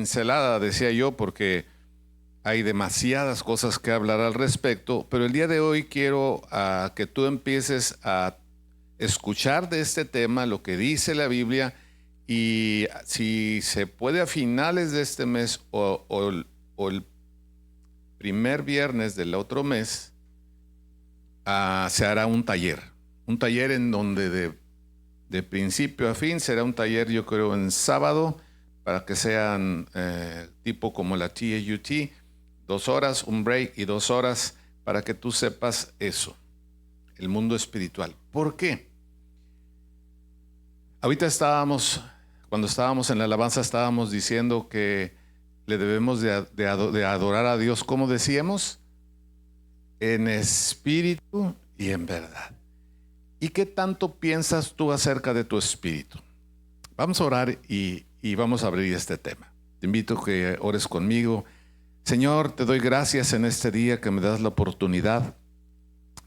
pincelada, decía yo, porque hay demasiadas cosas que hablar al respecto, pero el día de hoy quiero que tú empieces a escuchar de este tema lo que dice la Biblia, y si se puede a finales de este mes o el primer viernes del otro mes, se hará un taller en donde de principio a fin será un taller, yo creo, en sábado, para que sean tipo como la TAUT, 2 horas, un break y 2 horas, para que tú sepas eso, el mundo espiritual. ¿Por qué? Ahorita cuando estábamos en la alabanza, estábamos diciendo que le debemos de adorar a Dios, ¿cómo decíamos? En espíritu y en verdad. ¿Y qué tanto piensas tú acerca de tu espíritu? Vamos a orar y vamos a abrir este tema. Te invito a que ores conmigo. Señor, te doy gracias en este día que me das la oportunidad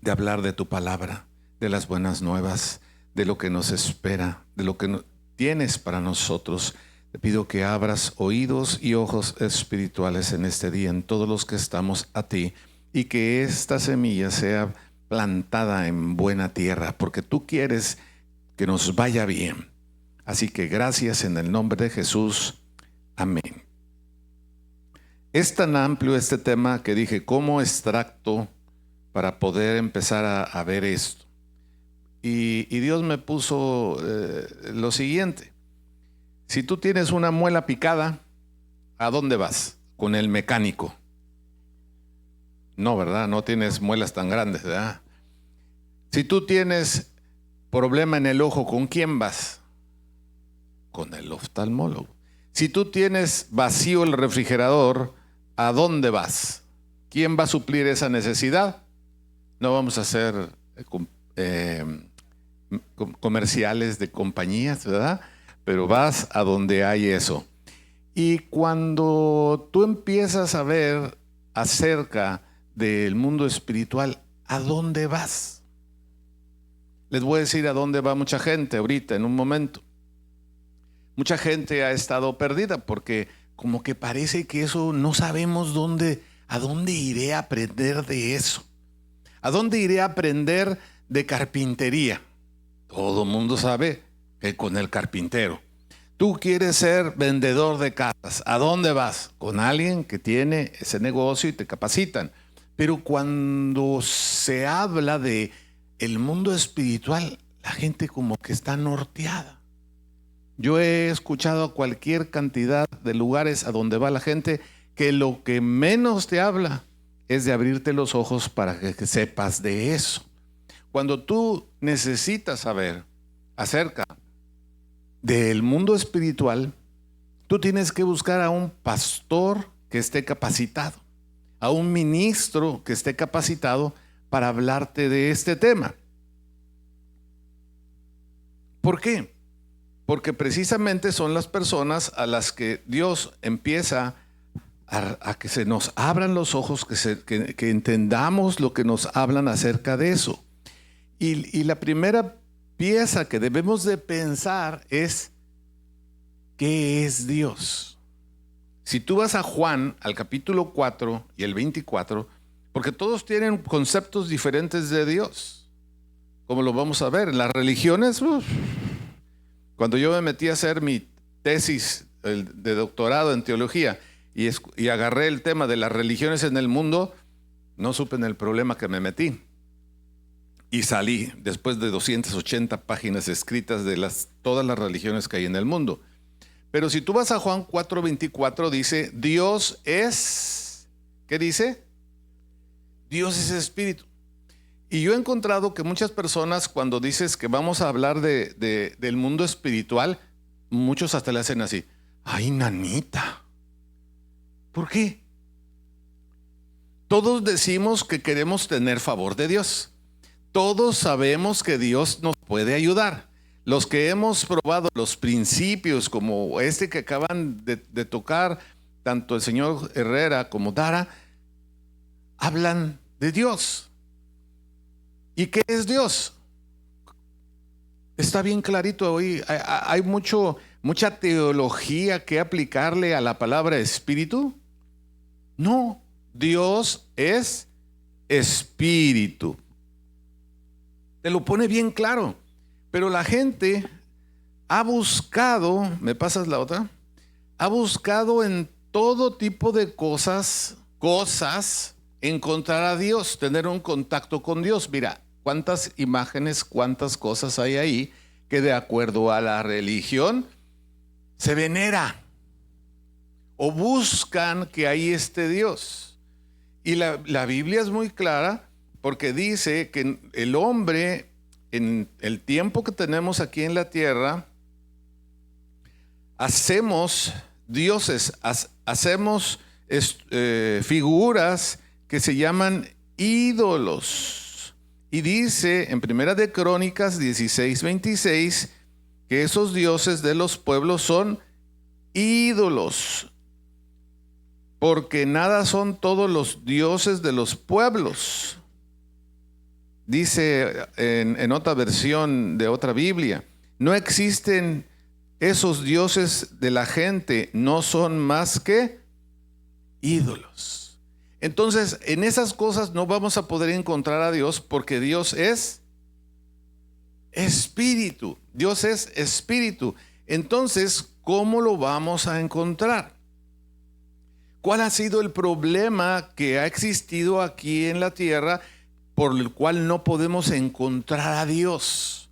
de hablar de tu palabra, de las buenas nuevas, de lo que nos espera, de lo que tienes para nosotros. Te pido que abras oídos y ojos espirituales en este día, en todos los que estamos a ti, y que esta semilla sea plantada en buena tierra, porque tú quieres que nos vaya bien. Así que gracias en el nombre de Jesús. Amén. Es tan amplio este tema que dije, ¿cómo extracto para poder empezar a ver esto? Y Dios me puso lo siguiente. Si tú tienes una muela picada, ¿a dónde vas? Con el mecánico. No, ¿verdad? No tienes muelas tan grandes, ¿verdad? Si tú tienes problema en el ojo, ¿con quién vas? Con el oftalmólogo. Si tú tienes vacío el refrigerador, ¿a dónde vas? ¿Quién va a suplir esa necesidad? No vamos a hacer comerciales de compañías, ¿verdad? Pero vas a donde hay eso. Y cuando tú empiezas a ver acerca del mundo espiritual, ¿a dónde vas? Les voy a decir a dónde va mucha gente ahorita, en un momento. Mucha gente ha estado perdida porque como que parece que eso no sabemos a dónde iré a aprender de eso. ¿A dónde iré a aprender de carpintería? Todo el mundo sabe que con el carpintero. Tú quieres ser vendedor de casas. ¿A dónde vas? Con alguien que tiene ese negocio y te capacitan. Pero cuando se habla de el mundo espiritual, la gente como que está norteada. Yo he escuchado cualquier cantidad de lugares a donde va la gente que lo que menos te habla es de abrirte los ojos para que sepas de eso. Cuando tú necesitas saber acerca del mundo espiritual, tú tienes que buscar a un pastor que esté capacitado, a un ministro que esté capacitado para hablarte de este tema. ¿Por qué? Porque precisamente son las personas a las que Dios empieza a que se nos abran los ojos, que entendamos lo que nos hablan acerca de eso. Y la primera pieza que debemos de pensar es, ¿qué es Dios? Si tú vas a Juan, al capítulo 4 y el 24, porque todos tienen conceptos diferentes de Dios, como lo vamos a ver. Las religiones, cuando yo me metí a hacer mi tesis de doctorado en teología y agarré el tema de las religiones en el mundo, no supe en el problema que me metí. Y salí después de 280 páginas escritas de todas las religiones que hay en el mundo. Pero si tú vas a Juan 4:24, dice, Dios es, ¿qué dice? Dios es espíritu. Y yo he encontrado que muchas personas, cuando dices que vamos a hablar del mundo espiritual, muchos hasta le hacen así, ¡ay, nanita! ¿Por qué? Todos decimos que queremos tener favor de Dios. Todos sabemos que Dios nos puede ayudar. Los que hemos probado los principios como este que acaban de tocar, tanto el señor Herrera como Dara, hablan de Dios. ¿Y qué es Dios? Está bien clarito hoy. Hay mucho mucha teología que aplicarle a la palabra espíritu? No, Dios es espíritu. Te lo pone bien claro. Pero la gente ha buscado, ¿me pasas la otra? Ha buscado en todo tipo de cosas, encontrar a Dios, tener un contacto con Dios. Mira, cuántas imágenes, cuántas cosas hay ahí que de acuerdo a la religión se venera o buscan que ahí esté Dios. Y la Biblia es muy clara porque dice que el hombre, en el tiempo que tenemos aquí en la tierra, hacemos dioses, hacemos figuras que se llaman ídolos. Y dice en Primera de Crónicas 16:26 que esos dioses de los pueblos son ídolos, porque nada son todos los dioses de los pueblos. Dice en otra versión de otra Biblia, no existen esos dioses de la gente, no son más que ídolos. Entonces, en esas cosas no vamos a poder encontrar a Dios porque Dios es espíritu. Dios es espíritu. Entonces, ¿cómo lo vamos a encontrar? ¿Cuál ha sido el problema que ha existido aquí en la tierra por el cual no podemos encontrar a Dios?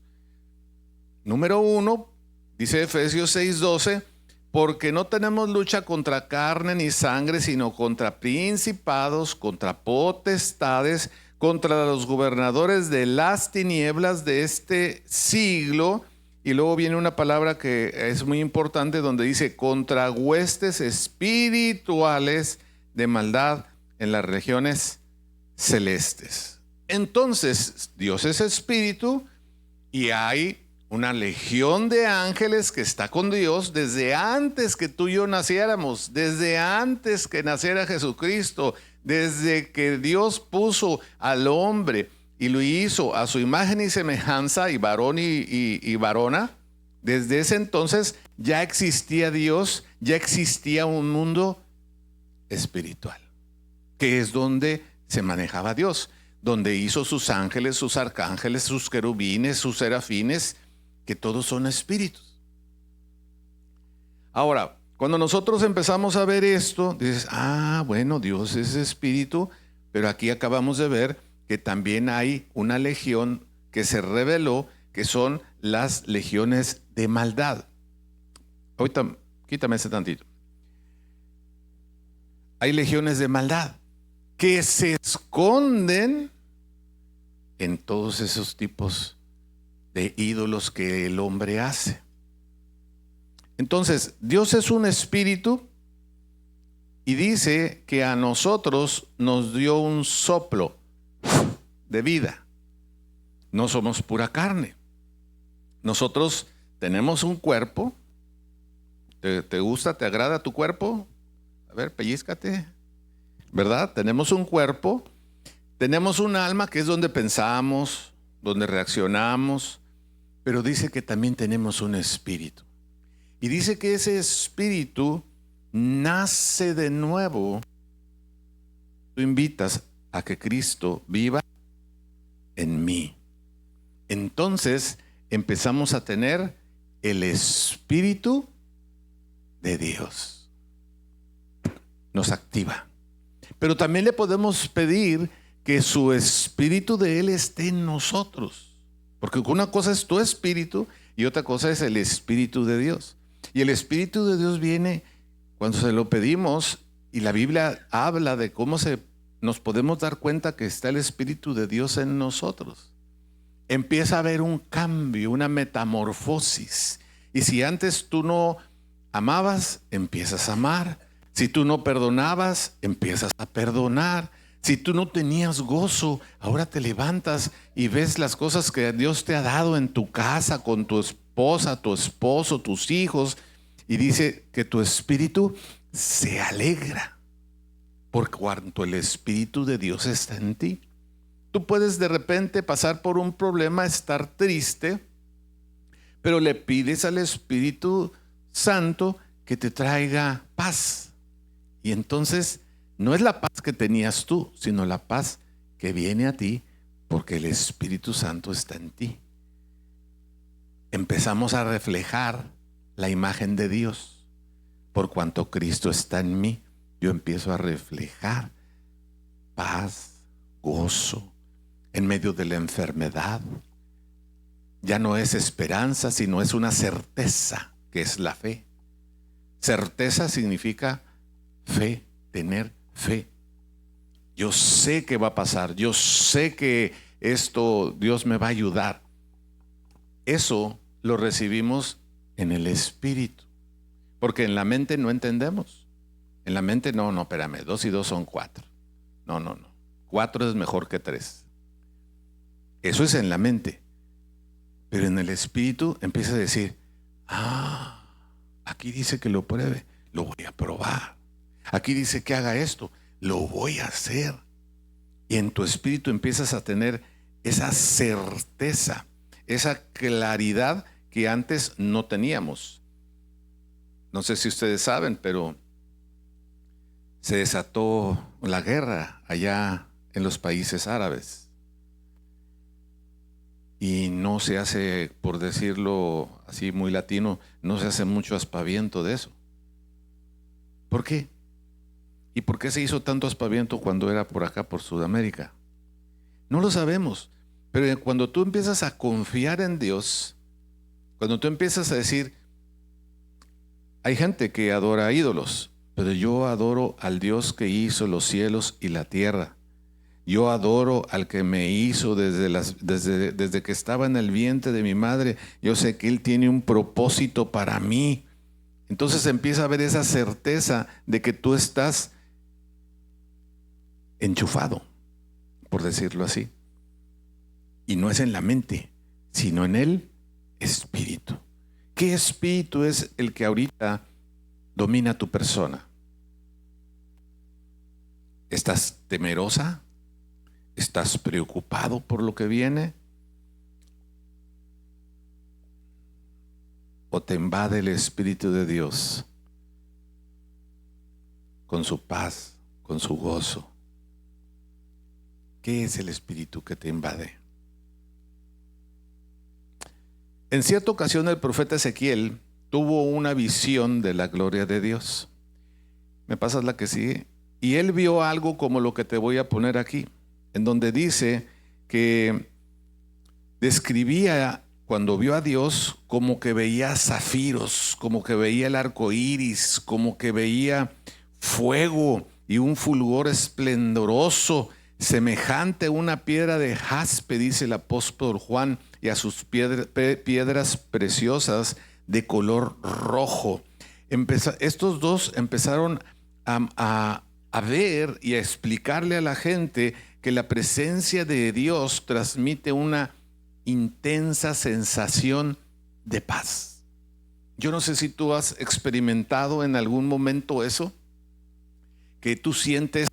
Número 1, dice Efesios 6:12, porque no tenemos lucha contra carne ni sangre, sino contra principados, contra potestades, contra los gobernadores de las tinieblas de este siglo. Y luego viene una palabra que es muy importante donde dice contra huestes espirituales de maldad en las regiones celestes. Entonces, Dios es espíritu y hay una legión de ángeles que está con Dios desde antes que tú y yo naciéramos, desde antes que naciera Jesucristo, desde que Dios puso al hombre y lo hizo a su imagen y semejanza, y varón y varona. Desde ese entonces ya existía Dios, ya existía un mundo espiritual, que es donde se manejaba Dios, donde hizo sus ángeles, sus arcángeles, sus querubines, sus serafines, que todos son espíritus. Ahora, cuando nosotros empezamos a ver esto, dices, bueno, Dios es espíritu, pero aquí acabamos de ver que también hay una legión que se reveló, que son las legiones de maldad. Ahorita, quítame ese tantito. Hay legiones de maldad que se esconden en todos esos tipos de ídolos que el hombre hace. Entonces, Dios es un espíritu y dice que a nosotros nos dio un soplo de vida. No somos pura carne. Nosotros tenemos un cuerpo. ¿Te gusta? ¿Te agrada tu cuerpo? A ver, pellízcate. ¿Verdad? Tenemos un cuerpo. Tenemos un alma que es donde pensamos, donde reaccionamos. Pero dice que también tenemos un espíritu. Y dice que ese espíritu nace de nuevo. Tú invitas a que Cristo viva en mí. Entonces empezamos a tener el Espíritu de Dios. Nos activa. Pero también le podemos pedir que su Espíritu de Él esté en nosotros. Porque una cosa es tu espíritu y otra cosa es el Espíritu de Dios. Y el Espíritu de Dios viene cuando se lo pedimos, y la Biblia habla de cómo nos podemos dar cuenta que está el Espíritu de Dios en nosotros. Empieza a haber un cambio, una metamorfosis. Y si antes tú no amabas, empiezas a amar. Si tú no perdonabas, empiezas a perdonar. Si tú no tenías gozo, ahora te levantas y ves las cosas que Dios te ha dado en tu casa, con tu esposa, tu esposo, tus hijos. Y dice que tu espíritu se alegra por cuanto el Espíritu de Dios está en ti. Tú puedes de repente pasar por un problema, estar triste, pero le pides al Espíritu Santo que te traiga paz. Y entonces no es la paz que tenías tú, sino la paz que viene a ti porque el Espíritu Santo está en ti. Empezamos a reflejar la imagen de Dios. Por cuanto Cristo está en mí, yo empiezo a reflejar paz, gozo en medio de la enfermedad. Ya no es esperanza, sino es una certeza, que es la fe. Certeza significa fe, tener fe. Yo sé que va a pasar, yo sé que esto Dios me va a ayudar. Eso lo recibimos en el Espíritu, porque en la mente no entendemos. En la mente no, espérame, 2 y 2 son 4. No. 4 es mejor que 3. Eso es en la mente. Pero en el Espíritu empieza a decir, aquí dice que lo pruebe, lo voy a probar. Aquí dice que haga esto, lo voy a hacer. Y en tu espíritu empiezas a tener esa certeza, esa claridad que antes no teníamos. No sé si ustedes saben, pero se desató la guerra allá en los países árabes. Y no se hace, por decirlo así muy latino, no se hace mucho aspaviento de eso. ¿Por qué? ¿Y por qué se hizo tanto aspaviento cuando era por acá, por Sudamérica? No lo sabemos. Pero cuando tú empiezas a confiar en Dios, cuando tú empiezas a decir, hay gente que adora ídolos, pero yo adoro al Dios que hizo los cielos y la tierra. Yo adoro al que me hizo desde que estaba en el vientre de mi madre. Yo sé que Él tiene un propósito para mí. Entonces empieza a haber esa certeza de que tú estás enchufado, por decirlo así. Y no es en la mente, sino en el Espíritu. ¿Qué espíritu es el que ahorita domina tu persona? ¿Estás temerosa? ¿Estás preocupado por lo que viene? ¿O te invade el Espíritu de Dios con su paz, con su gozo? ¿Qué es el Espíritu que te invade? En cierta ocasión el profeta Ezequiel tuvo una visión de la gloria de Dios. ¿Me pasas la que sigue? Y él vio algo como lo que te voy a poner aquí, en donde dice que describía cuando vio a Dios como que veía zafiros, como que veía el arco iris, como que veía fuego y un fulgor esplendoroso, semejante a una piedra de jaspe, dice el apóstol Juan, y a sus piedras preciosas de color rojo. Estos dos empezaron a ver y a explicarle a la gente que la presencia de Dios transmite una intensa sensación de paz. Yo no sé si tú has experimentado en algún momento eso, que tú sientes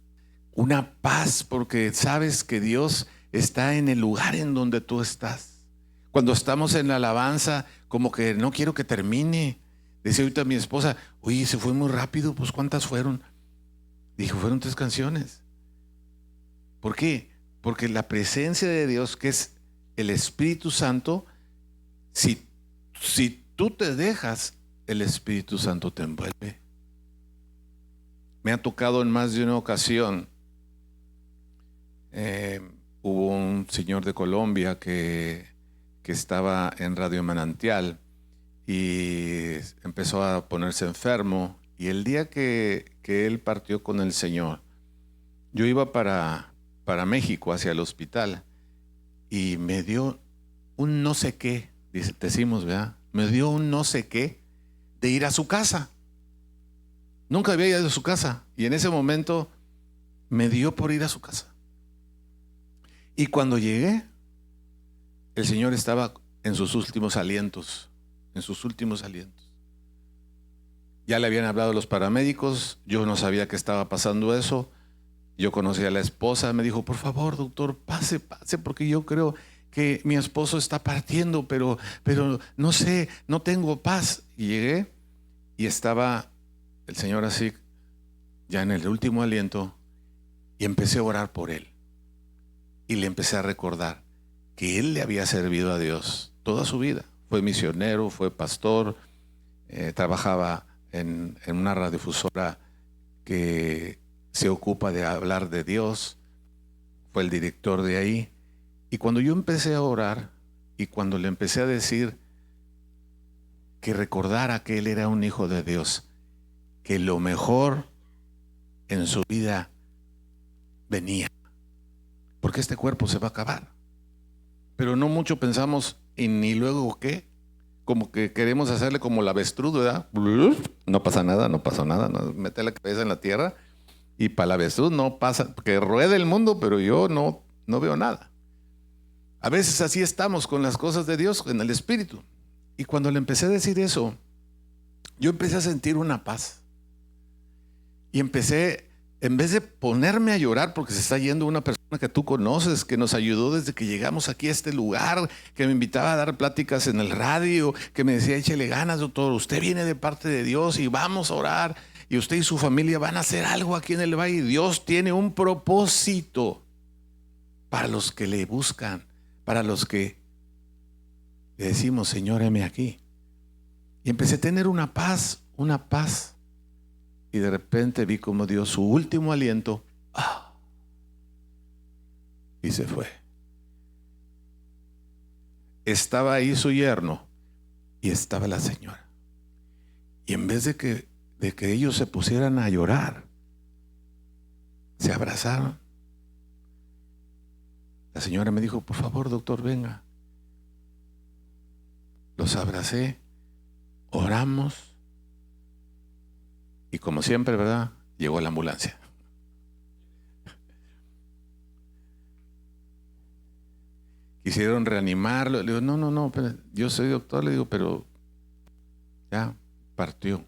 una paz porque sabes que Dios está en el lugar en donde tú estás. Cuando estamos en la alabanza, como que no quiero que termine. Decía ahorita mi esposa, oye, se fue muy rápido, pues ¿cuántas fueron? Dijo, fueron 3 canciones. ¿Por qué? Porque la presencia de Dios, que es el Espíritu Santo, si tú te dejas, el Espíritu Santo te envuelve. Me ha tocado en más de una ocasión. Hubo un señor de Colombia que estaba en Radio Manantial y empezó a ponerse enfermo. Y el día que él partió con el Señor, yo iba para México, hacia el hospital, y me dio un no sé qué, decimos, ¿verdad? Me dio un no sé qué de ir a su casa. Nunca había ido a su casa, y en ese momento me dio por ir a su casa. Y cuando llegué, el Señor estaba en sus últimos alientos, Ya le habían hablado los paramédicos, yo no sabía que estaba pasando eso. Yo conocí a la esposa, me dijo, por favor, doctor, pase, porque yo creo que mi esposo está partiendo, pero no sé, no tengo paz. Y llegué Y estaba el Señor así, ya en el último aliento, y empecé a orar por él. Y le empecé a recordar que él le había servido a Dios toda su vida. Fue misionero, fue pastor, trabajaba en una radiodifusora que se ocupa de hablar de Dios, fue el director de ahí. Y cuando yo empecé a orar y cuando le empecé a decir que recordara que él era un hijo de Dios, que lo mejor en su vida venía, porque este cuerpo se va a acabar. Pero no mucho pensamos en ni luego qué, como que queremos hacerle como la avestruz, ¿verdad? No pasa nada, no pasó nada, no, mete la cabeza en la tierra y para la avestruz no pasa, que ruede el mundo, pero yo no veo nada. A veces así estamos con las cosas de Dios, en el Espíritu. Y cuando le empecé a decir eso, yo empecé a sentir una paz. Y empecé, en vez de ponerme a llorar porque se está yendo una persona que tú conoces, que nos ayudó desde que llegamos aquí a este lugar, que me invitaba a dar pláticas en el radio, que me decía, échele ganas, doctor, usted viene de parte de Dios y vamos a orar, y usted y su familia van a hacer algo aquí en el valle. Dios tiene un propósito para los que le buscan, para los que le decimos, Señor, heme aquí. Y empecé a tener una paz. Y de repente vi como dio su último aliento y se fue. Estaba ahí su yerno y estaba la señora. Y en vez de que ellos se pusieran a llorar, se abrazaron. La señora me dijo, por favor, doctor, venga. Los abracé, oramos. Y como siempre, ¿verdad? Llegó la ambulancia. Quisieron reanimarlo. Le digo, no, yo soy doctor, le digo, pero ya partió.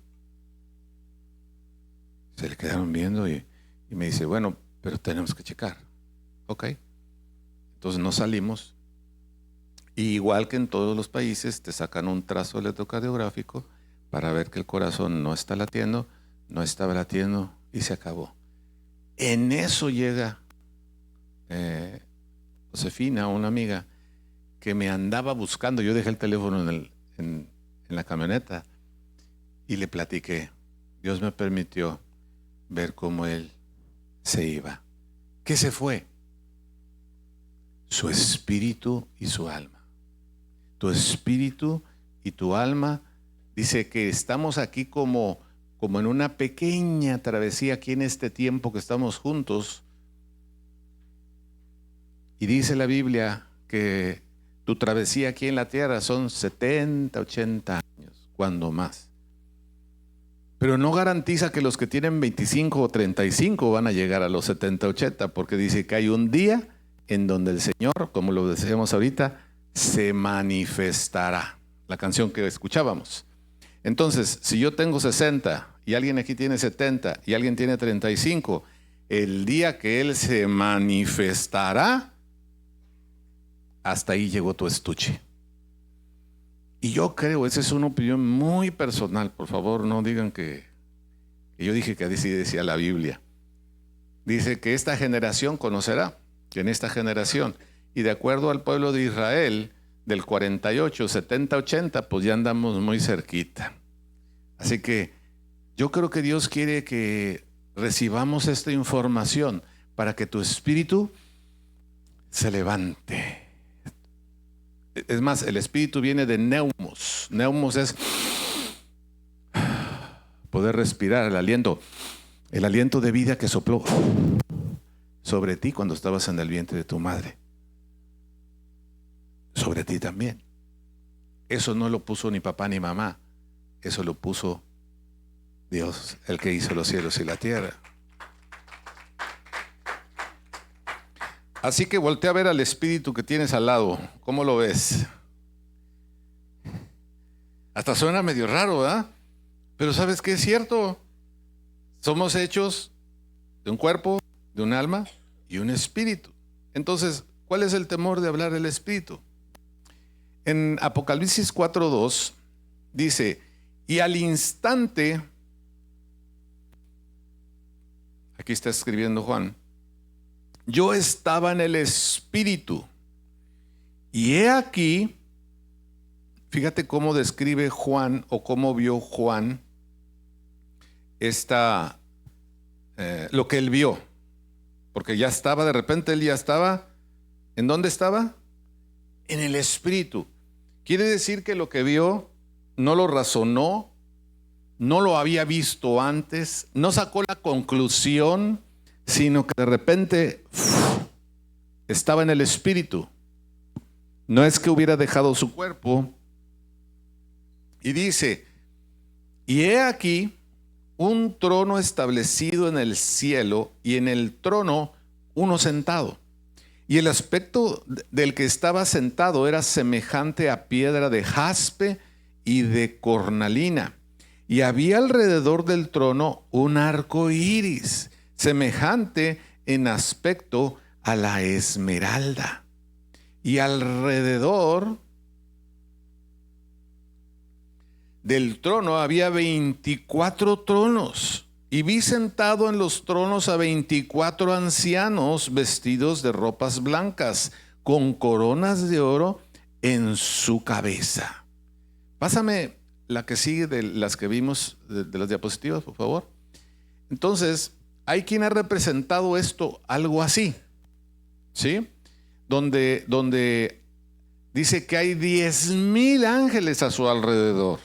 Se le quedaron viendo y me dice, bueno, pero tenemos que checar. Ok. Entonces nos salimos. Y igual que en todos los países, te sacan un trazo electrocardiográfico para ver que el corazón no está latiendo. No estaba latiendo y se acabó. En eso llega Josefina, una amiga, que me andaba buscando. Yo dejé el teléfono en la camioneta y le platiqué. Dios me permitió ver cómo él se iba. ¿Qué se fue? Su espíritu y su alma. Tu espíritu y tu alma. Dice que estamos aquí como en una pequeña travesía aquí en este tiempo que estamos juntos. Y dice la Biblia que tu travesía aquí en la tierra son 70, 80 años, cuando más. Pero no garantiza que los que tienen 25 o 35 van a llegar a los 70, 80, porque dice que hay un día en donde el Señor, como lo decíamos ahorita, se manifestará. La canción que escuchábamos. Entonces, si yo tengo 60 y alguien aquí tiene 70 y alguien tiene 35, el día que Él se manifestará, hasta ahí llegó tu estuche. Y yo creo, esa es una opinión muy personal, por favor no digan que yo dije que así decía la Biblia. Dice que esta generación conocerá, que en esta generación, y de acuerdo al pueblo de Israel, del 48, 70, 80, pues ya andamos muy cerquita. Así que yo creo que Dios quiere que recibamos esta información para que tu espíritu se levante. Es más, el espíritu viene de neumos. Neumos es poder respirar, el aliento de vida que sopló sobre ti cuando estabas en el vientre de tu madre. Sobre ti también. Eso no lo puso ni papá ni mamá. Eso lo puso Dios, el que hizo los cielos y la tierra. Así que voltea a ver al espíritu que tienes al lado. ¿Cómo lo ves? Hasta suena medio raro, ¿verdad? Pero ¿sabes qué es cierto? Somos hechos de un cuerpo, de un alma y un espíritu. Entonces, ¿cuál es el temor de hablar del espíritu? En Apocalipsis 4:2 dice, Y al instante, aquí está escribiendo Juan, yo estaba en el Espíritu. Y he aquí, fíjate cómo describe Juan o cómo vio Juan lo que él vio. Porque ya estaba, de repente él ya estaba, ¿en dónde estaba? En el Espíritu. Quiere decir que lo que vio no lo razonó, no lo había visto antes, no sacó la conclusión, sino que de repente estaba en el Espíritu. No es que hubiera dejado su cuerpo. Y dice, y he aquí un trono establecido en el cielo, y en el trono uno sentado. Y el aspecto del que estaba sentado era semejante a piedra de jaspe y de cornalina. Y había alrededor del trono un arco iris, semejante en aspecto a la esmeralda. Y alrededor del trono había 24 tronos. Y vi sentado en los tronos a 24 ancianos vestidos de ropas blancas, con coronas de oro en su cabeza. Pásame la que sigue de las que vimos de las diapositivas, por favor. Entonces, hay quien ha representado esto algo así, ¿sí? Donde dice que hay 10,000 ángeles a su alrededor.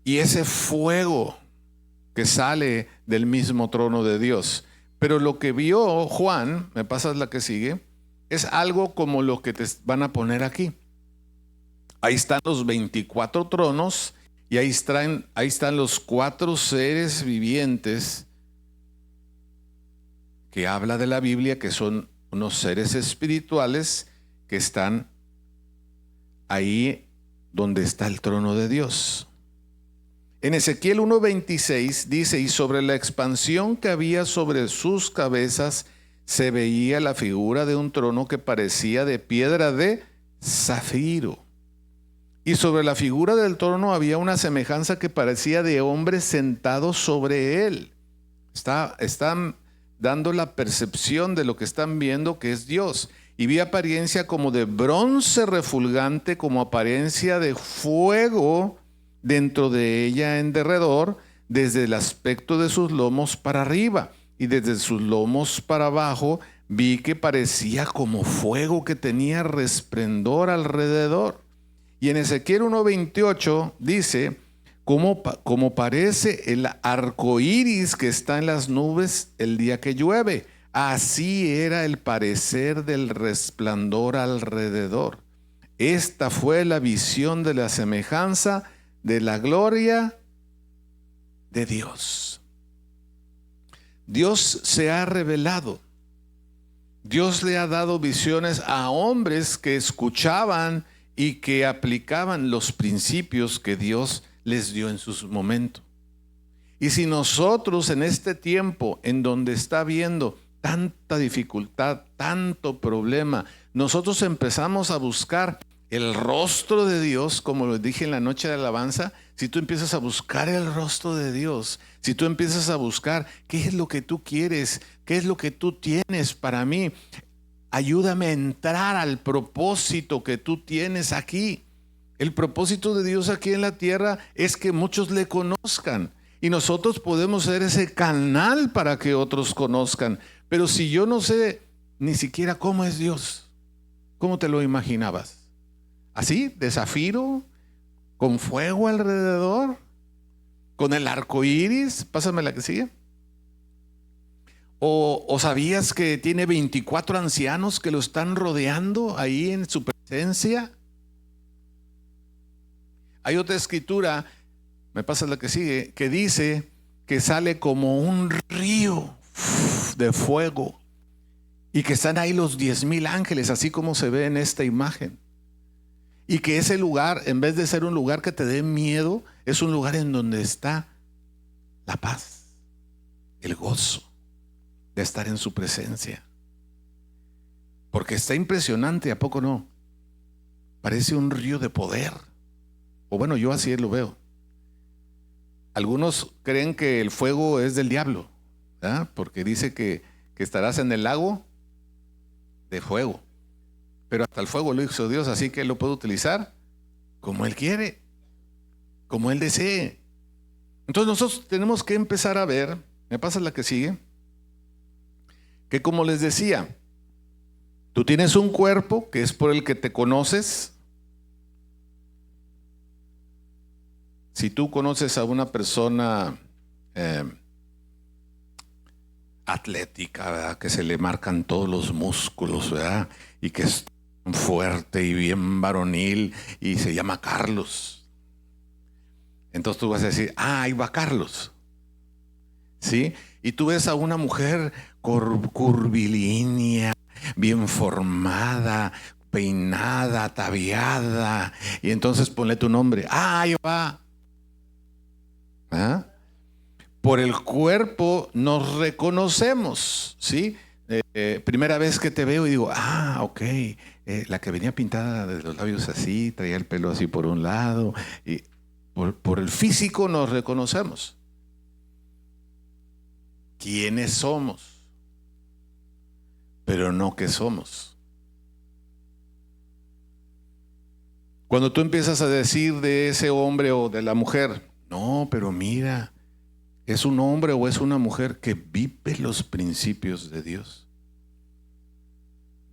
Y ese fuego que sale del mismo trono de Dios. Pero lo que vio Juan, me pasas la que sigue, es algo como lo que te van a poner aquí. Ahí están los 24 tronos y ahí están los 4 seres vivientes que habla de la Biblia, que son unos seres espirituales que están ahí donde está el trono de Dios. En Ezequiel 1:26 dice, y sobre la expansión que había sobre sus cabezas se veía la figura de un trono que parecía de piedra de zafiro. Y sobre la figura del trono había una semejanza que parecía de hombre sentado sobre él. Están dando la percepción de lo que están viendo, que es Dios. Y vi apariencia como de bronce refulgante, como apariencia de fuego dentro de ella en derredor, desde el aspecto de sus lomos para arriba y desde sus lomos para abajo, vi que parecía como fuego que tenía resplendor alrededor. Y en Ezequiel 1:28 dice, como parece el arco iris que está en las nubes el día que llueve, así era el parecer del resplandor alrededor. Esta fue la visión de la semejanza de la gloria de Dios. Dios se ha revelado. Dios le ha dado visiones a hombres que escuchaban y que aplicaban los principios que Dios les dio en su momento. Y si nosotros en este tiempo en donde está habiendo tanta dificultad, tanto problema, nosotros empezamos a buscar el rostro de Dios, como lo dije en la noche de alabanza, si tú empiezas a buscar el rostro de Dios, si tú empiezas a buscar qué es lo que tú quieres, qué es lo que tú tienes para mí, ayúdame a entrar al propósito que tú tienes aquí. El propósito de Dios aquí en la tierra es que muchos le conozcan y nosotros podemos ser ese canal para que otros conozcan. Pero si yo no sé ni siquiera cómo es Dios, ¿cómo te lo imaginabas? ¿Así? ¿De zafiro? ¿Con fuego alrededor? ¿Con el arco iris? Pásame la que sigue. ¿O sabías que tiene 24 ancianos que lo están rodeando ahí en su presencia? Hay otra escritura, me pasa la que sigue, que dice que sale como un río de fuego y que están ahí los 10,000 ángeles, así como se ve en esta imagen. Y que ese lugar, en vez de ser un lugar que te dé miedo, es un lugar en donde está la paz, el gozo de estar en su presencia. Porque está impresionante, ¿a poco no? Parece un río de poder. o bueno, yo así lo veo. Algunos creen que el fuego es del diablo, ¿verdad? Porque dice que estarás en el lago de fuego. Pero hasta el fuego lo hizo Dios, así que Él lo puede utilizar como Él quiere, como Él desee. Entonces nosotros tenemos que empezar a ver, me pasa la que sigue, que como les decía, tú tienes un cuerpo que es por el que te conoces. Si tú conoces a una persona atlética, ¿verdad?, que se le marcan todos los músculos, ¿verdad?, y que es fuerte y bien varonil y se llama Carlos, entonces tú vas a decir, ahí va Carlos, ¿sí? Y tú ves a una mujer curvilínea, bien formada, peinada, ataviada, y entonces ponle tu nombre, ahí va. ¿Ah? Por el cuerpo nos reconocemos, ¿sí? Primera vez que te veo y digo, ok, la que venía pintada de los labios así, traía el pelo así por un lado, y por el físico nos reconocemos. ¿Quiénes somos? Pero no qué somos. Cuando tú empiezas a decir de ese hombre o de la mujer, no, pero mira, es un hombre o es una mujer que vive los principios de Dios.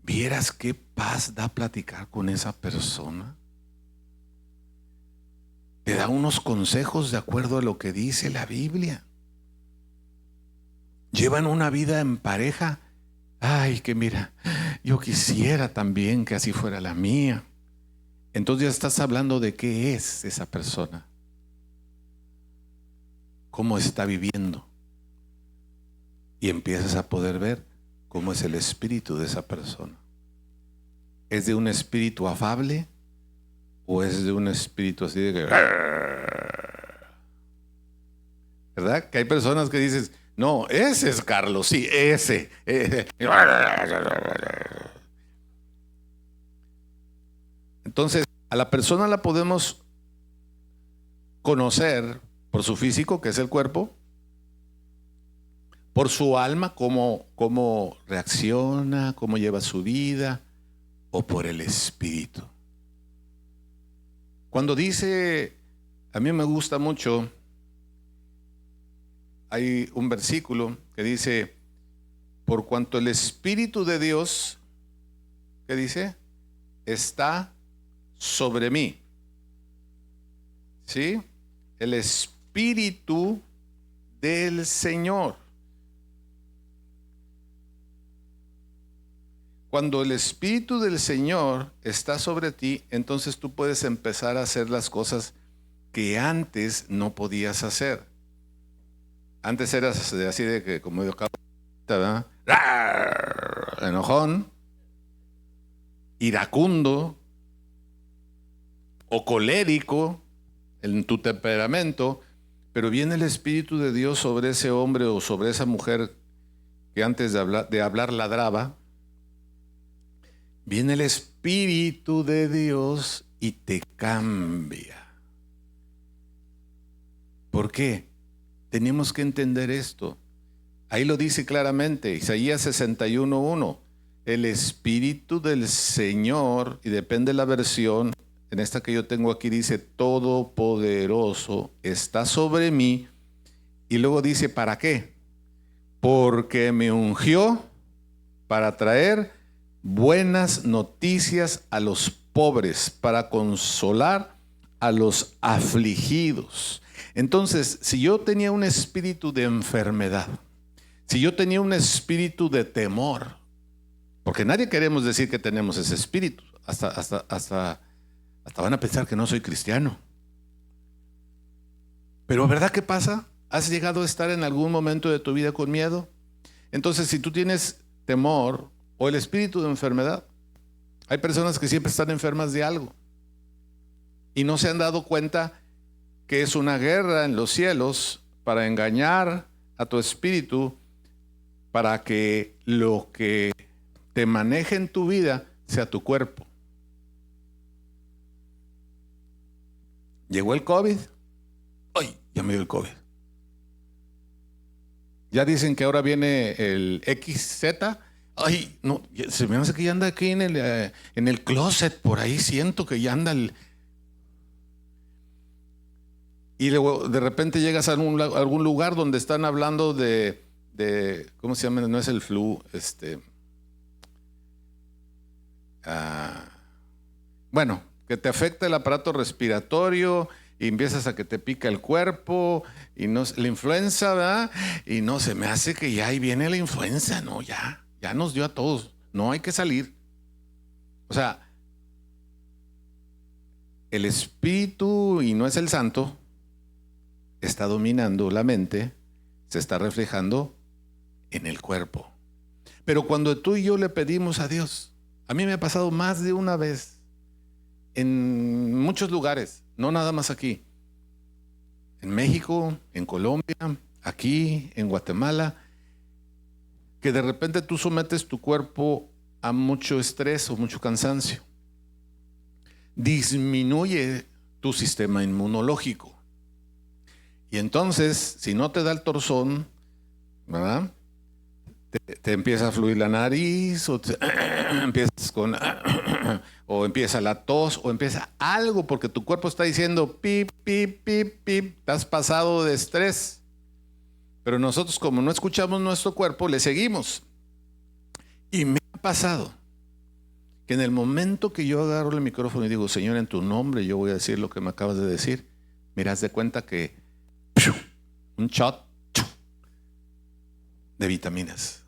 ¿Vieras qué paz da platicar con esa persona? Te da unos consejos de acuerdo a lo que dice la Biblia. Llevan una vida en pareja. Ay, que mira, yo quisiera también que así fuera la mía. Entonces ya estás hablando de qué es esa persona. Cómo está viviendo. Y empiezas a poder ver cómo es el espíritu de esa persona. ¿Es de un espíritu afable o es de un espíritu así de que... ¿Verdad? Que hay personas que dices, no, ese es Carlos, sí, ese. Entonces, a la persona la podemos conocer por su físico, que es el cuerpo, por su alma, cómo reacciona, cómo lleva su vida, o por el espíritu. Cuando dice, a mí me gusta mucho, hay un versículo que dice, por cuanto el Espíritu de Dios, ¿qué dice? Está sobre mí. ¿Sí? El Espíritu del Señor. Cuando el Espíritu del Señor está sobre ti, entonces tú puedes empezar a hacer las cosas que antes no podías hacer. Antes eras así de que, como yo, ¿verdad?, enojón, iracundo o colérico en tu temperamento, pero viene el Espíritu de Dios sobre ese hombre o sobre esa mujer que antes de hablar ladraba. Viene el Espíritu de Dios y te cambia. ¿Por qué? Tenemos que entender esto. Ahí lo dice claramente, Isaías 61:1. El Espíritu del Señor, y depende de la versión, en esta que yo tengo aquí dice, Todopoderoso está sobre mí. Y luego dice, ¿para qué? Porque me ungió para traer buenas noticias a los pobres, para consolar a los afligidos. Entonces, si yo tenía un espíritu de enfermedad, si yo tenía un espíritu de temor, porque nadie queremos decir que tenemos ese espíritu, hasta van a pensar que no soy cristiano. Pero ¿verdad qué pasa? ¿Has llegado a estar en algún momento de tu vida con miedo? Entonces, si tú tienes temor o el espíritu de enfermedad, hay personas que siempre están enfermas de algo y no se han dado cuenta que es una guerra en los cielos para engañar a tu espíritu, para que lo que te maneje en tu vida sea tu cuerpo. Llegó el COVID. ¡Ay! Ya me dio el COVID. Ya dicen que ahora viene el XZ. Ay, no, se me hace que ya anda aquí en el closet, por ahí siento que ya anda y luego de repente llegas a algún lugar donde están hablando de ¿cómo se llama? No es el flu, bueno, que te afecta el aparato respiratorio y empiezas a que te pica el cuerpo y no, la influenza, ¿verdad? Y no, se me hace que ya ahí viene la influenza, no, ya nos dio a todos, no hay que salir. O sea, el espíritu, y no es el santo, está dominando la mente, se está reflejando en el cuerpo. Pero cuando tú y yo le pedimos a Dios, a mí me ha pasado más de una vez, en muchos lugares, no nada más aquí, en México, en Colombia, aquí, en Guatemala, que de repente tú sometes tu cuerpo a mucho estrés o mucho cansancio. Disminuye tu sistema inmunológico. Y entonces, si no te da el torzón, ¿verdad? Te empieza a fluir la nariz, o empiezas con o empieza la tos, o empieza algo, porque tu cuerpo está diciendo pip, pip, pip, pip, estás pasado de estrés. Pero nosotros, como no escuchamos nuestro cuerpo, le seguimos. Y me ha pasado que en el momento que yo agarro el micrófono y digo, Señor, en tu nombre yo voy a decir lo que me acabas de decir, mira, haz de cuenta que un shot de vitaminas.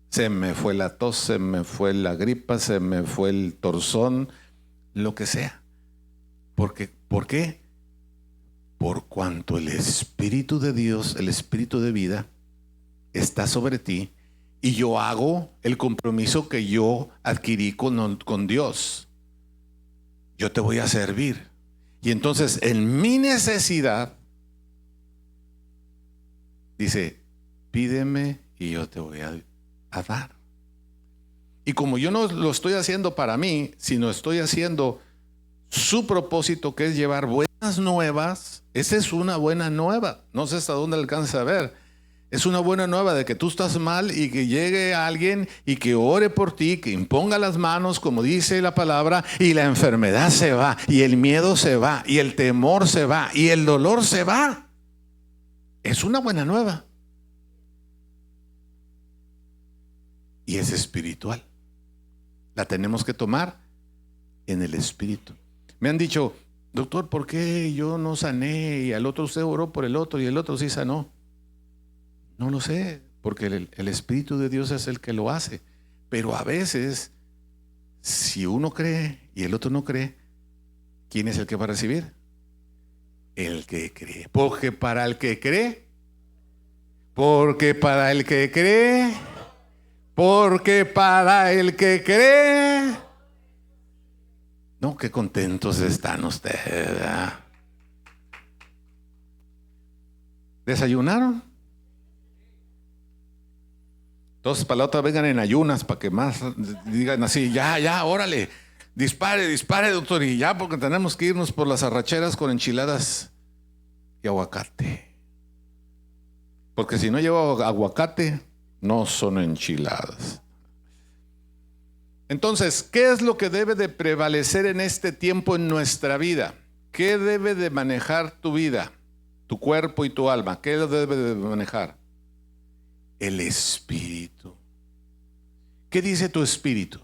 Se me fue la tos, se me fue la gripa, se me fue el torzón, lo que sea. ¿Por qué? Por cuanto el Espíritu de Dios, el Espíritu de vida, está sobre ti, y yo hago el compromiso que yo adquirí con Dios. Yo te voy a servir. Y entonces, en mi necesidad, dice, pídeme y yo te voy a dar. Y como yo no lo estoy haciendo para mí, sino estoy haciendo su propósito, que es llevar buenas nuevas. Esa es una buena nueva. No sé hasta dónde alcanza a ver. Es una buena nueva de que tú estás mal y que llegue alguien y que ore por ti, que imponga las manos, como dice la palabra, y la enfermedad se va, y el miedo se va, y el temor se va, y el dolor se va. Es una buena nueva. Y es espiritual. La tenemos que tomar en el espíritu. Me han dicho, doctor, ¿por qué yo no sané y al otro usted oró por el otro y el otro sí sanó? No lo sé, porque el Espíritu de Dios es el que lo hace. Pero a veces, si uno cree y el otro no cree, ¿quién es el que va a recibir? El que cree. Porque para el que cree, porque para el que cree, no, qué contentos están ustedes, ¿verdad? ¿Desayunaron? Entonces para la otra vengan en ayunas, para que más digan así, ya, órale, dispare, doctor, y ya, porque tenemos que irnos por las arracheras con enchiladas y aguacate. Porque si no llevo aguacate, no son enchiladas. Entonces, ¿qué es lo que debe de prevalecer en este tiempo en nuestra vida? ¿Qué debe de manejar tu vida, tu cuerpo y tu alma? ¿Qué lo debe de manejar? El espíritu. ¿Qué dice tu espíritu?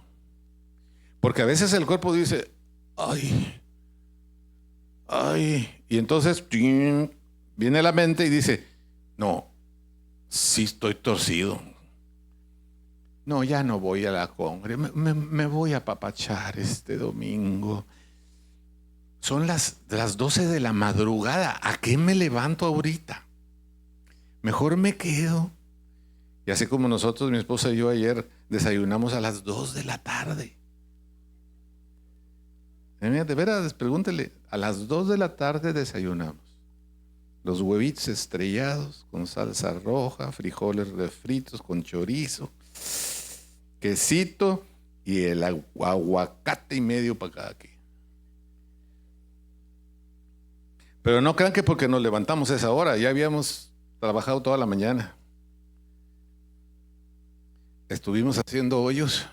Porque a veces el cuerpo dice, ay, y entonces viene la mente y dice, no, sí estoy torcido. No, ya no voy a la congre, me voy a apapachar este domingo. Son las 12 de la madrugada, ¿a qué me levanto ahorita? Mejor me quedo. Y así como nosotros, mi esposa y yo ayer desayunamos a las 2 de la tarde. De veras, pregúntele, a las 2 de la tarde desayunamos. Los huevitos estrellados con salsa roja, frijoles refritos con chorizo, quesito y el aguacate y medio para cada quien. Pero no crean que porque nos levantamos a esa hora, ya habíamos trabajado toda la mañana. Estuvimos haciendo hoyos.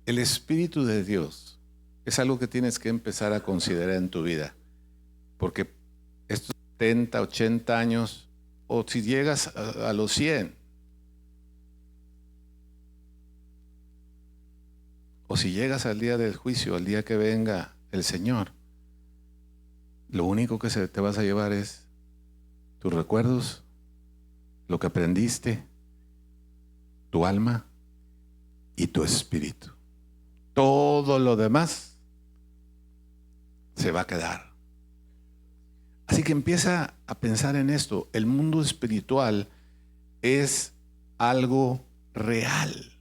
El Espíritu de Dios es algo que tienes que empezar a considerar en tu vida. Porque estos 70, 80 años, o si llegas a los 100, o si llegas al día del juicio, al día que venga el Señor, lo único que te vas a llevar es tus recuerdos, lo que aprendiste, tu alma y tu espíritu. Todo lo demás se va a quedar. Así que empieza a pensar en esto. El mundo espiritual es algo real.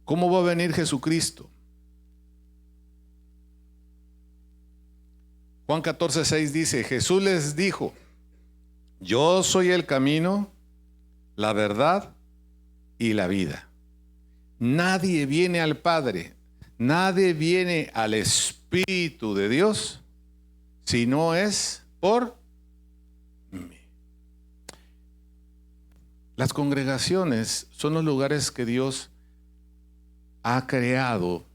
¿Cómo va a venir Jesucristo? Juan 14:6 dice, Jesús les dijo, yo soy el camino, la verdad y la vida. Nadie viene al Padre, nadie viene al Espíritu de Dios, si no es por mí. Las congregaciones son los lugares que Dios ha creado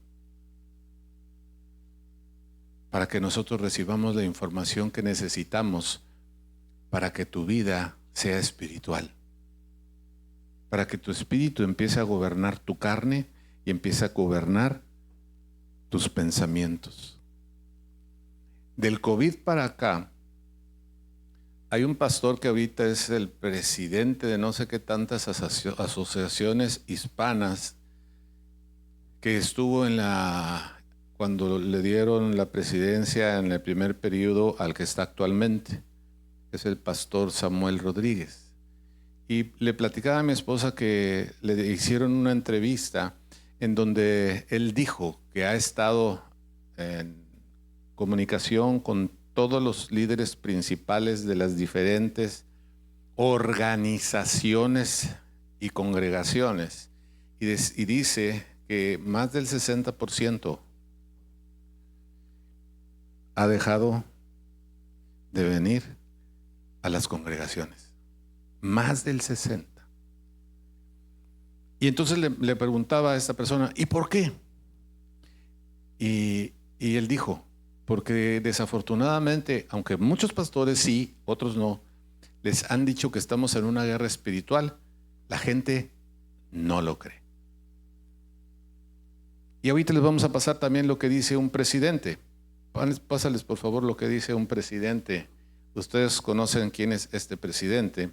para que nosotros recibamos la información que necesitamos para que tu vida sea espiritual. Para que tu espíritu empiece a gobernar tu carne y empiece a gobernar tus pensamientos. Del COVID para acá, hay un pastor que ahorita es el presidente de no sé qué tantas asociaciones hispanas que estuvo cuando le dieron la presidencia en el primer periodo al que está actualmente, que es el pastor Samuel Rodríguez. Y le platicaba a mi esposa que le hicieron una entrevista en donde él dijo que ha estado en comunicación con todos los líderes principales de las diferentes organizaciones y congregaciones. Y dice que más del 60% ha dejado de venir a las congregaciones. Más del 60%. Y entonces le preguntaba a esta persona, ¿y por qué? Y él dijo, porque desafortunadamente, aunque muchos pastores sí, otros no, les han dicho que estamos en una guerra espiritual, la gente no lo cree. Y ahorita les vamos a pasar también lo que dice un presidente. Pásales por favor lo que dice un presidente. Ustedes conocen quién es este presidente.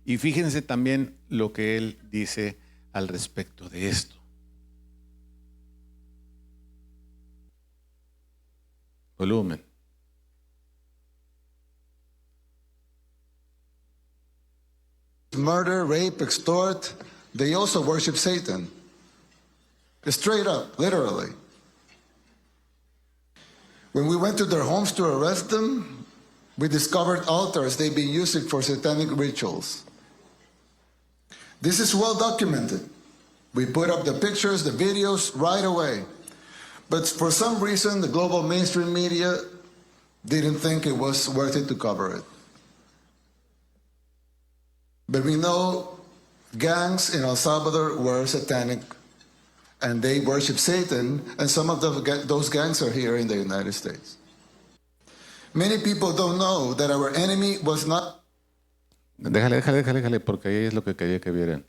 Y fíjense también lo que él dice al respecto de esto. Volumen. Murder, rape, extort, they also worship Satan. Straight up, literally. When we went to their homes to arrest them, we discovered altars they've been using for satanic rituals. This is well documented. We put up the pictures, the videos right away. But for some reason, the global mainstream media didn't think it was worth it to cover it. But we know gangs in El Salvador were satanic and they worship Satan, and some of those gangs are here in the United States. Many people don't know that our enemy was not... Déjale, porque ahí es lo que quería que vieran.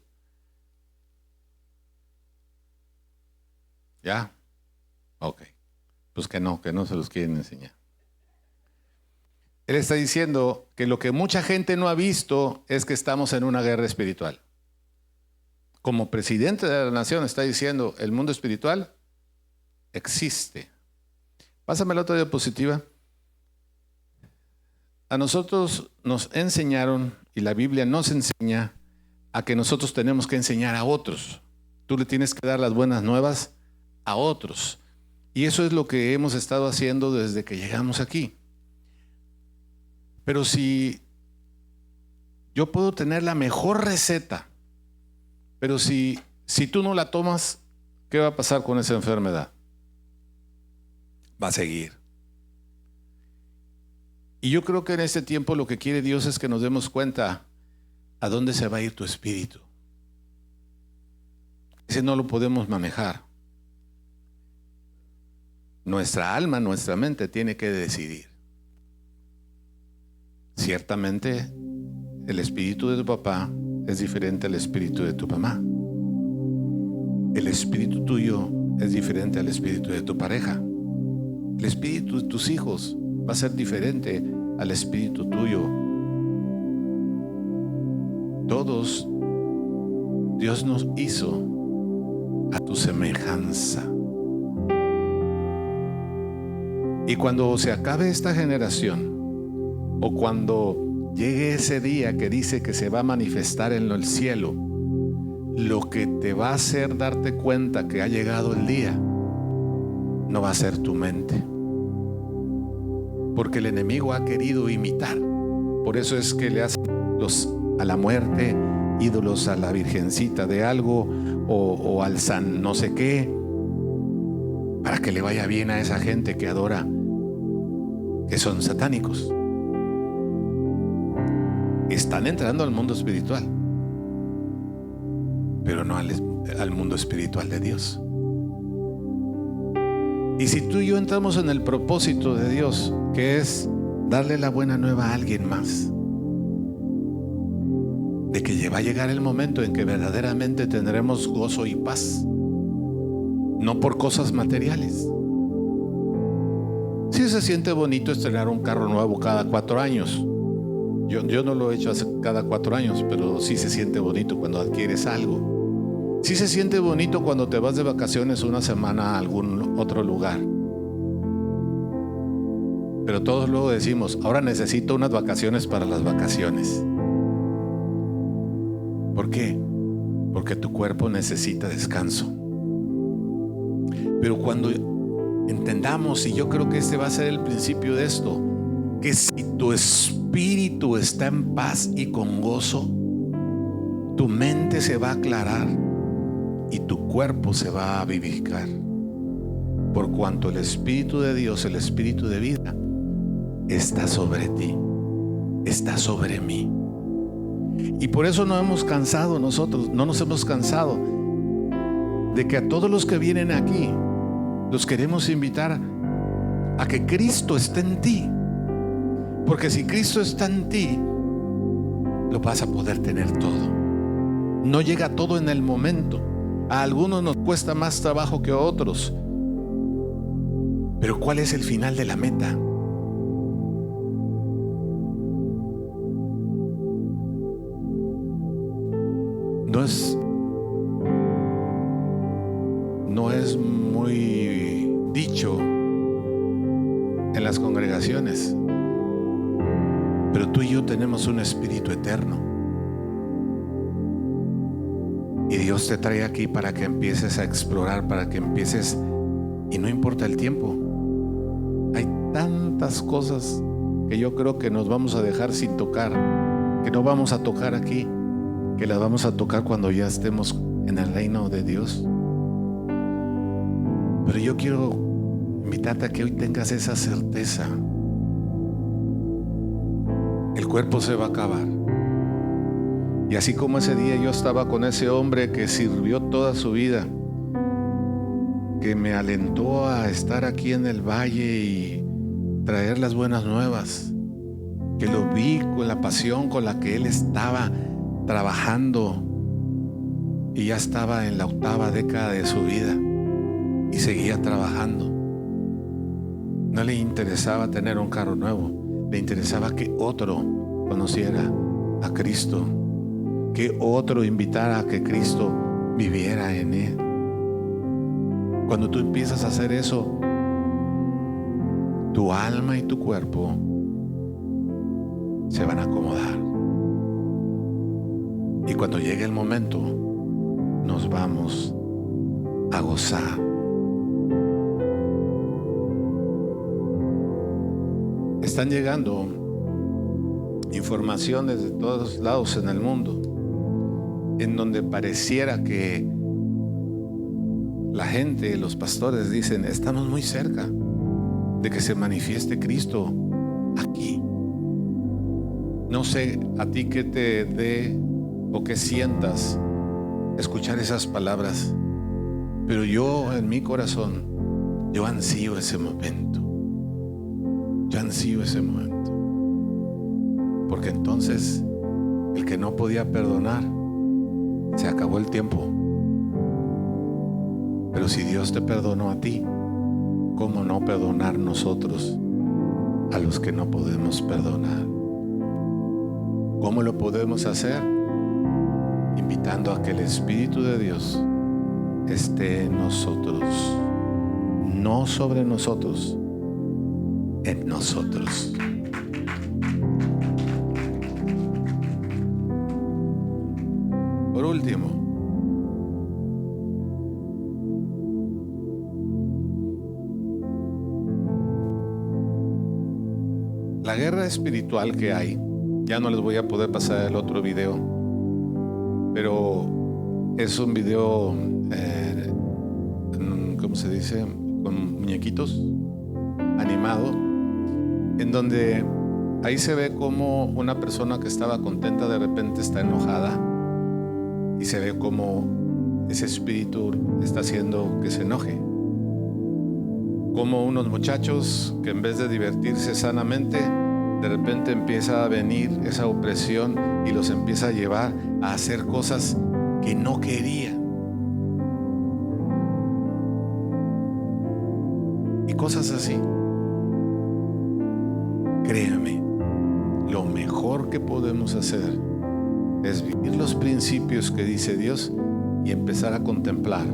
¿Ya? Ok. Pues que no se los quieren enseñar. Él está diciendo que lo que mucha gente no ha visto es que estamos en una guerra espiritual. Como presidente de la nación está diciendo, el mundo espiritual existe. Pásame la otra diapositiva. A nosotros nos enseñaron, y la Biblia nos enseña, a que nosotros tenemos que enseñar a otros. Tú le tienes que dar las buenas nuevas a otros. Y eso es lo que hemos estado haciendo desde que llegamos aquí. Pero si yo puedo tener la mejor receta, pero si tú no la tomas, ¿qué va a pasar con esa enfermedad? Va a seguir. Y yo creo que en este tiempo lo que quiere Dios es que nos demos cuenta a dónde se va a ir tu espíritu. Ese no lo podemos manejar. Nuestra alma, nuestra mente tiene que decidir. Ciertamente, el espíritu de tu papá es diferente al espíritu de tu mamá. El espíritu tuyo es diferente al espíritu de tu pareja. El espíritu de tus hijos va a ser diferente al espíritu tuyo. Todos, Dios nos hizo a tu semejanza. Y cuando se acabe esta generación, o cuando llegue ese día que dice que se va a manifestar en el cielo, lo que te va a hacer darte cuenta que ha llegado el día no va a ser tu mente, porque el enemigo ha querido imitar. Por eso es que le hacen a la muerte ídolos, a la virgencita de algo o al san no sé qué, para que le vaya bien a esa gente que adora, que son satánicos. Están entrando al mundo espiritual, pero no al mundo espiritual de Dios. Y si tú y yo entramos en el propósito de Dios, que es darle la buena nueva a alguien más, de que va a llegar el momento en que verdaderamente tendremos gozo y paz, no por cosas materiales. Sí se siente bonito estrenar un carro nuevo cada 4 años. Yo no lo he hecho cada 4 años, pero sí se siente bonito cuando adquieres algo. Sí se siente bonito cuando te vas de vacaciones una semana a algún otro lugar. Pero todos luego decimos, ahora necesito unas vacaciones para las vacaciones. ¿Por qué? Porque tu cuerpo necesita descanso. Pero cuando entendamos, y yo creo que este va a ser el principio de esto, que si tu espíritu está en paz y con gozo, tu mente se va a aclarar y tu cuerpo se va a vivificar, por cuanto el Espíritu de Dios, el Espíritu de vida, está sobre ti, está sobre mí. Y por eso no hemos cansado nosotros, no nos hemos cansado de que a todos los que vienen aquí los queremos invitar a que Cristo esté en ti. Porque si Cristo está en ti, lo vas a poder tener todo. No llega todo en el momento. A algunos nos cuesta más trabajo que a otros. Pero ¿cuál es el final de la meta? No es muy dicho en las congregaciones, pero tú y yo tenemos un espíritu eterno. Y Dios te trae aquí para que empieces a explorar, para que empieces, y no importa el tiempo. Hay tantas cosas que yo creo que nos vamos a dejar sin tocar, que no vamos a tocar aquí, que las vamos a tocar cuando ya estemos en el reino de Dios. Pero yo quiero invitarte a que hoy tengas esa certeza. El cuerpo se va a acabar. Y así como ese día yo estaba con ese hombre que sirvió toda su vida, que me alentó a estar aquí en el valle y traer las buenas nuevas, que lo vi con la pasión con la que él estaba trabajando y ya estaba en la 8ª década de su vida y seguía trabajando. No le interesaba tener un carro nuevo, le interesaba que otro conociera a Cristo, que otro invitara a que Cristo viviera en él. Cuando tú empiezas a hacer eso, tu alma y tu cuerpo se van a acomodar. Y cuando llegue el momento, nos vamos a gozar. Están llegando informaciones de todos lados en el mundo, en donde pareciera que la gente, los pastores dicen, estamos muy cerca de que se manifieste Cristo aquí. No sé a ti qué te dé o qué sientas escuchar esas palabras, pero yo en mi corazón, yo ansío ese momento. Yo ansío ese momento. Porque entonces el que no podía perdonar, se acabó el tiempo. Pero si Dios te perdonó a ti, ¿cómo no perdonar nosotros a los que no podemos perdonar? ¿Cómo lo podemos hacer? Invitando a que el Espíritu de Dios esté en nosotros, no sobre nosotros, en nosotros. Por último, la guerra espiritual que hay, ya no les voy a poder pasar el otro video, pero es un video, ¿cómo se dice? Con muñequitos, animado, en donde ahí se ve como una persona que estaba contenta de repente está enojada, y se ve como ese espíritu está haciendo que se enoje. Como unos muchachos que en vez de divertirse sanamente, de repente empieza a venir esa opresión y los empieza a llevar a hacer cosas que no querían. Y cosas así. Créame, lo mejor que podemos hacer es vivir los principios que dice Dios y empezar a contemplar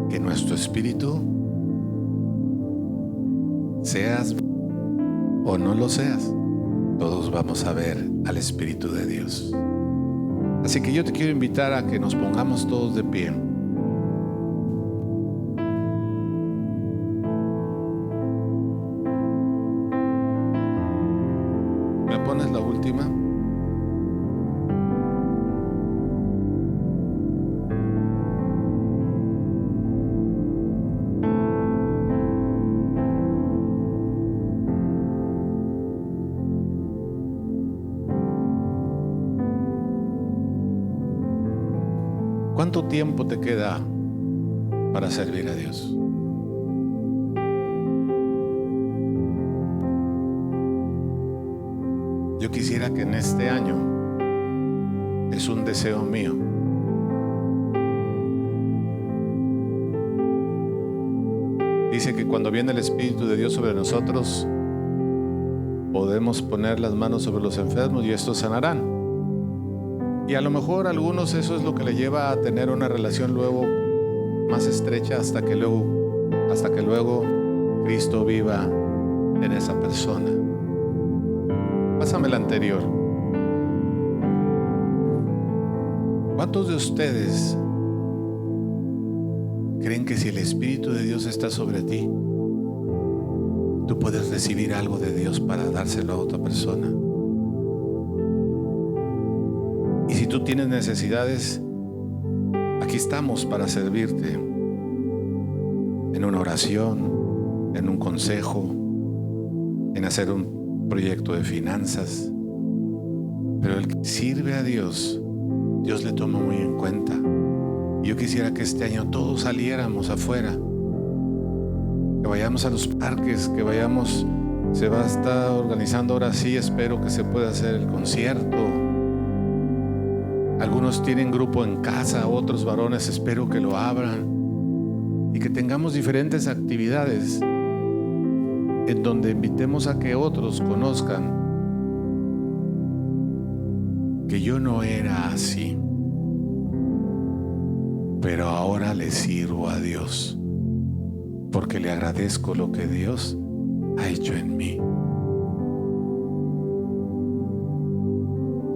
que nuestro espíritu, seas o no lo seas, todos vamos a ver al Espíritu de Dios. Así que yo te quiero invitar a que nos pongamos todos de pie. ¿Me pones la última? ¿Cuánto tiempo te queda para servir a Dios? Yo quisiera que en este año, es un deseo mío, dice que cuando viene el Espíritu de Dios sobre nosotros, podemos poner las manos sobre los enfermos y estos sanarán. Y a lo mejor a algunos eso es lo que le lleva a tener una relación luego más estrecha hasta que luego Cristo viva en esa persona. Pásame la anterior. ¿Cuántos de ustedes creen que si el Espíritu de Dios está sobre ti, tú puedes recibir algo de Dios para dárselo a otra persona? Y si tú tienes necesidades, aquí estamos para servirte en una oración, en un consejo, en hacer un proyecto de finanzas. Pero el que sirve a Dios, Dios le toma muy en cuenta. Y yo quisiera que este año todos saliéramos afuera, que vayamos a los parques, que vayamos, se va a estar organizando ahora sí, espero que se pueda hacer el concierto. Algunos tienen grupo en casa, otros varones espero que lo abran y que tengamos diferentes actividades en donde invitemos a que otros conozcan que yo no era así, pero ahora le sirvo a Dios porque le agradezco lo que Dios ha hecho en mí.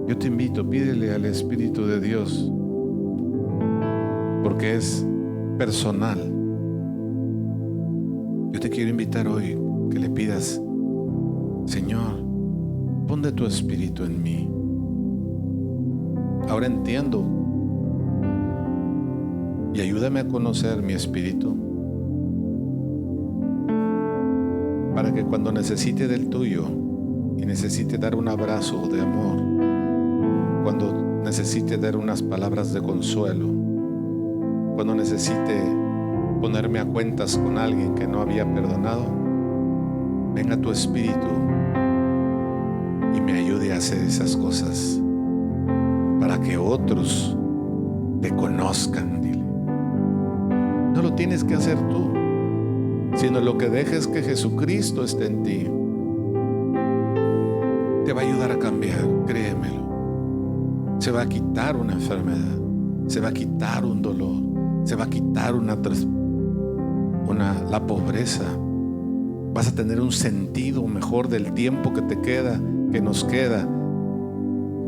Yo te invito, pídele al Espíritu de Dios, porque es personal. Yo te quiero invitar hoy que le pidas: Señor, pon de tu Espíritu en mí. Ahora entiendo y ayúdame a conocer mi espíritu, para que cuando necesite del tuyo y necesite dar un abrazo de amor, cuando necesite dar unas palabras de consuelo, cuando necesite ponerme a cuentas con alguien que no había perdonado, venga tu espíritu y me ayude a hacer esas cosas para que otros te conozcan. Dile, no lo tienes que hacer tú, sino lo que dejes que Jesucristo esté en ti te va a ayudar a cambiar, créemelo. Se va a quitar una enfermedad, se va a quitar un dolor, se va a quitar la pobreza. Vas a tener un sentido mejor del tiempo que te queda, que nos queda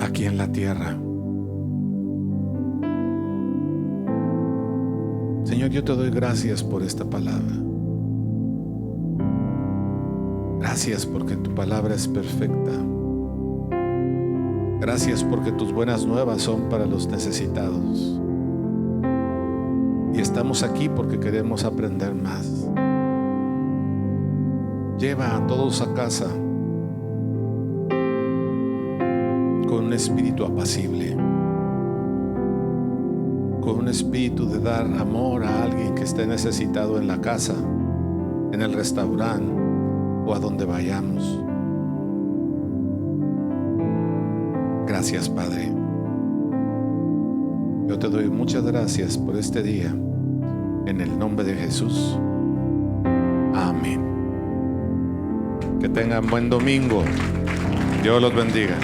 aquí en la tierra. Señor, yo te doy gracias por esta palabra. Gracias porque tu palabra es perfecta. Gracias porque tus buenas nuevas son para los necesitados. Y estamos aquí porque queremos aprender más. Lleva a todos a casa con un espíritu apacible, con un espíritu de dar amor a alguien que esté necesitado en la casa, en el restaurante o a donde vayamos. Gracias, Padre. Yo te doy muchas gracias por este día. En el nombre de Jesús. Amén. Que tengan buen domingo. Dios los bendiga.